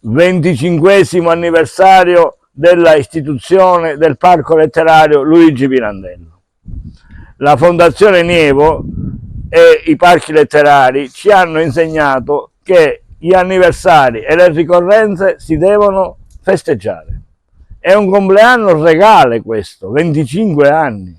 25° anniversario della istituzione del Parco Letterario Luigi Pirandello. La Fondazione Nievo e i parchi letterari ci hanno insegnato che gli anniversari e le ricorrenze si devono festeggiare. È un compleanno regale questo, 25 anni,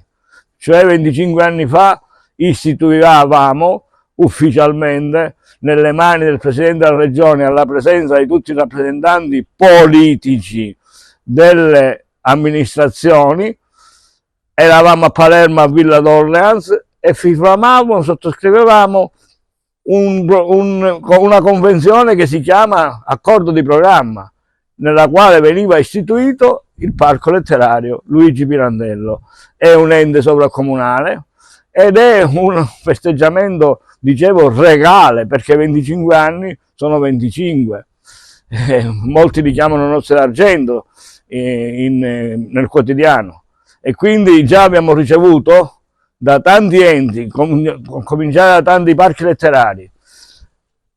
cioè 25 anni fa istituivamo ufficialmente nelle mani del Presidente della Regione, alla presenza di tutti i rappresentanti politici delle amministrazioni. Eravamo a Palermo a Villa d'Orleans e firmavamo, sottoscrivevamo una convenzione che si chiama Accordo di Programma, nella quale veniva istituito il Parco Letterario Luigi Pirandello. È un ente sovracomunale ed è un festeggiamento, dicevo, regale, perché 25 anni sono 25. Molti li chiamano nozze d'argento nel quotidiano, e quindi già abbiamo ricevuto da tanti enti, cominciare da tanti parchi letterari.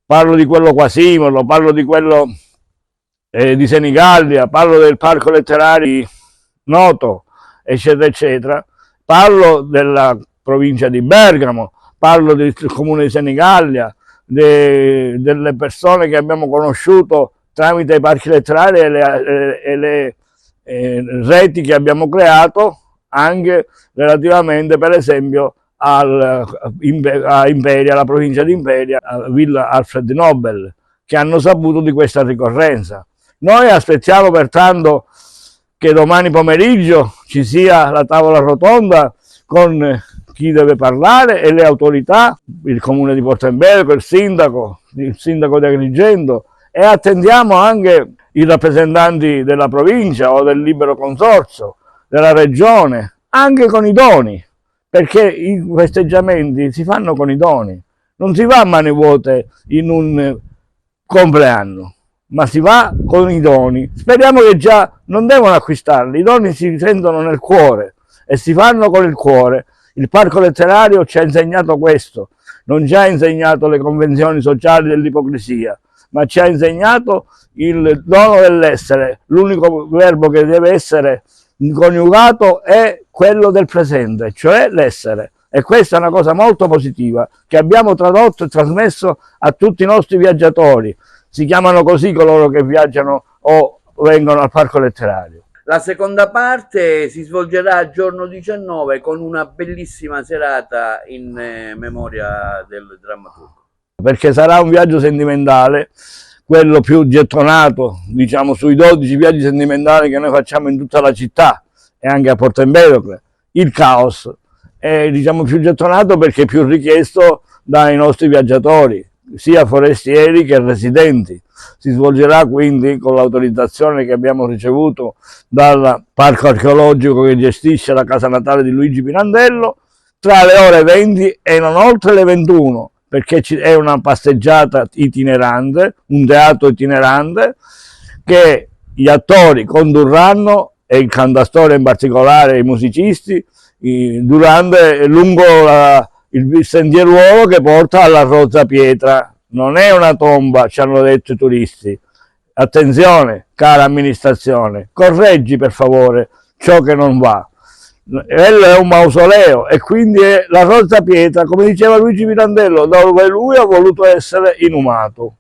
Parlo di quello Quasimodo, parlo di quello di Senigallia, parlo del Parco Letterario Noto, eccetera, eccetera. Parlo della provincia di Bergamo, parlo del comune di Senigallia, delle persone che abbiamo conosciuto tramite i parchi letterari e le reti che abbiamo creato, anche relativamente, per esempio, a Imperia, alla provincia di Imperia, a Villa Alfred Nobel, che hanno saputo di questa ricorrenza. Noi aspettiamo pertanto che domani pomeriggio ci sia la tavola rotonda con chi deve parlare e le autorità, il comune di Porto Empedocle, il sindaco di Agrigento, e attendiamo anche i rappresentanti della provincia o del libero consorzio, della regione, anche con i doni, perché i festeggiamenti si fanno con i doni, non si va a mani vuote in un compleanno, ma si va con i doni. Speriamo che già non devono acquistarli, i doni si sentono nel cuore e si fanno con il cuore. Il Parco Letterario ci ha insegnato questo, non ci ha insegnato le convenzioni sociali dell'ipocrisia, ma ci ha insegnato il dono dell'essere. L'unico verbo che deve essere coniugato è quello del presente, cioè l'essere. E questa è una cosa molto positiva che abbiamo tradotto e trasmesso a tutti i nostri viaggiatori. Si chiamano così coloro che viaggiano o vengono al Parco Letterario. La seconda parte si svolgerà il giorno 19 con una bellissima serata in memoria del drammaturgo. Perché sarà un viaggio sentimentale, quello più gettonato, diciamo, sui 12 viaggi sentimentali che noi facciamo in tutta la città e anche a Porto Empedocle. Il Caos è, diciamo, più gettonato perché è più richiesto dai nostri viaggiatori, sia forestieri che residenti. Si svolgerà quindi con l'autorizzazione che abbiamo ricevuto dal parco archeologico che gestisce la casa natale di Luigi Pirandello, tra le ore 20 e non oltre le 21, perché è una passeggiata itinerante, un teatro itinerante che gli attori condurranno, e il cantastorie in particolare, i musicisti, lungo il sentieruolo che porta alla Rozza Pietra. Non è una tomba, ci hanno detto i turisti. Attenzione, cara amministrazione, correggi per favore ciò che non va. Quello è un mausoleo e quindi è la Rozza Pietra, come diceva Luigi Pirandello, dove lui ha voluto essere inumato.